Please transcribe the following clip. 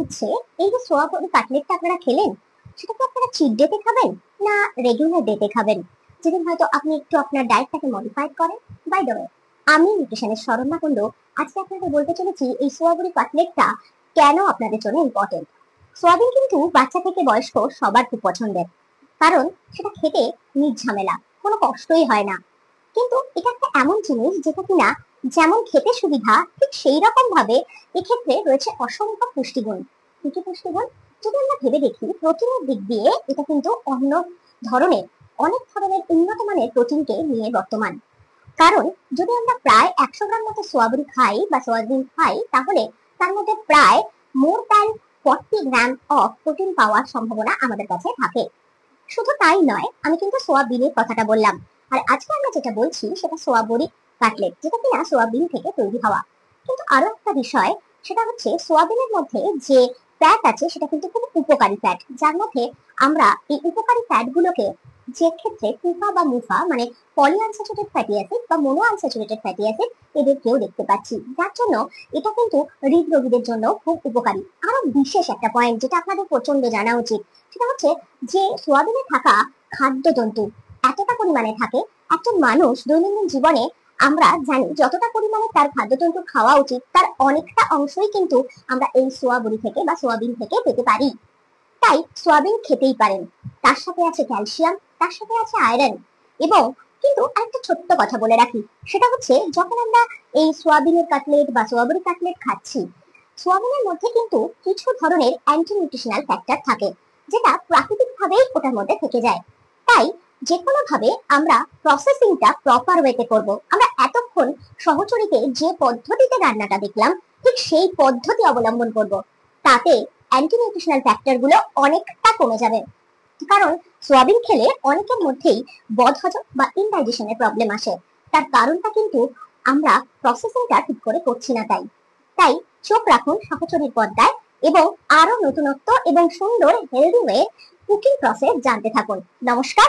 হচ্ছে, এই যে সোয়া বড়ি কাটলেটটা আপনারা খেলেন, সেটা কি আপনারা চিট ডেতে খাবেন না রেগুলার ডেতে খাবেন, যেদিন হয়তো আপনি একটু আপনার ডায়েটটাকে মডিফাই করেন? বাই দ্য ওয়ে, আমি নিউট্রিশনের শরণা কুণ্ড আজকে আপনাদের বলতে চলেছি এই সোয়া বড়ি কাটলেটটা কেন আপনাদের জন্য ইম্পর্টেন্ট। সোয়াবিন কিন্তু বাচ্চা থেকে বয়স্ক সবার খুব পছন্দের, কারণ সেটা খেতে নির্ঝামেলা, কোনো কষ্টই হয় না। কিন্তু এটা একটা এমন জিনিস যেটা কিনা যেমন খেতে সুবিধা, ঠিক সেই রকম ভাবে এক্ষেত্রে রয়েছে অসংখ্য পুষ্টিগুণ। কি কি পুষ্টিগুণ? যদি আমরা ভেবে দেখি, প্রোটিনের দিক দিয়ে এটা কিন্তু অন্য ধরনের, অনেক ধরনের উন্নত মানের প্রোটিনকে নিয়ে বর্তমান। কারণ যদি আমরা প্রায় 100 গ্রাম মতো সোয়াবিন খাই বা সোয়াবিন খাই, তাহলে তার মধ্যে প্রায় more than 40 gram of protein পাওয়ার সম্ভাবনা আমাদের কাছে থাকে। শুধু তাই নয়, আমি কিন্তু সোয়াবিনের কথাটা বললাম, আর আজকে আমরা যেটা বলছি সেটা সোয়া বড়ি কাটলেট, যেটা কিনা সোয়াবিন থেকে তৈরি হওয়া। কিন্তু আরো একটা বিষয়, সেটা হচ্ছে সোয়াবিনের মধ্যে যে ফ্যাট আছে সেটা কিন্তু খুব উপকারী ফ্যাট, যার মধ্যে আমরা এই উপকারী ফ্যাট গুলোকে, যে ক্ষেত্রে কুফা বা মুফা মানে পলি আনস্যাচুরেটেড ফ্যাটি অ্যাসিড বা মোনো আনস্যাচুরেটেড ফ্যাটি অ্যাসিড, এদেরকেও দেখতে পাচ্ছি, যার জন্য এটা কিন্তু হৃদরোগীদের জন্য খুব উপকারী। আরো বিশেষ একটা পয়েন্ট যেটা আপনাদের প্রচন্ড জানা উচিত, সেটা হচ্ছে যে সোয়াবিনে থাকা খাদ্যতন্তু এতটা পরিমাণে থাকে, একজন মানুষ দৈনন্দিন জীবনে আমরা জানি যতটা পরিমাণে তার খাদ্যতন্তু খাওয়া উচিত, তার অনেকটা অংশই কিন্তু আমরা এই সোয়া বড়ি থেকে বা সোয়াবিন থেকে পেতে পারি। তাই সোয়াবিন খেতেই পারেন। তার সাথে আছে ক্যালসিয়াম, তার সাথে আছে আয়রন। এবং কিন্তু একটা ছোট্ট কথা বলে রাখি, সেটা হচ্ছে যখন আমরা এই সোয়াবিনের কাটলেট বা সোয়াবড়ি কাটলেট খাচ্ছি, সোয়াবিনের মধ্যে কিন্তু কিছু ধরনের অ্যান্টি নিউট্রিশনাল ফ্যাক্টর থাকে, যেটা প্রাকৃতিক ভাবেই ওটার মধ্যে থেকে যায়। তাই যে কোনো ভাবে আমরা প্রসেসিংটা প্রপার ওয়েতে করব। আমরা এতক্ষণ সহচরীতে যে পদ্ধতিতে রান্নাটা দেখলাম, ঠিক সেই পদ্ধতি অবলম্বন করব। তাতে অ্যান্টি নিউট্রিশনাল ফ্যাক্টর গুলো অনেকটা কমে যাবে। কারণ সোয়াবিন খেলে অনেকের মধ্যেই বদহজম বা ইনডাইজেশনের প্রবলেম আসে। তার কারণটা কিন্তু আমরা প্রসেসিংটা ঠিক করে করছি না। তাই তাই চোখ রাখুন সহচরীর পর্দায়, এবং আরো নতুনত্ব এবং সুন্দর হেলদি ওয়ে কুকিং প্রসেস জানতে থাকুন। নমস্কার।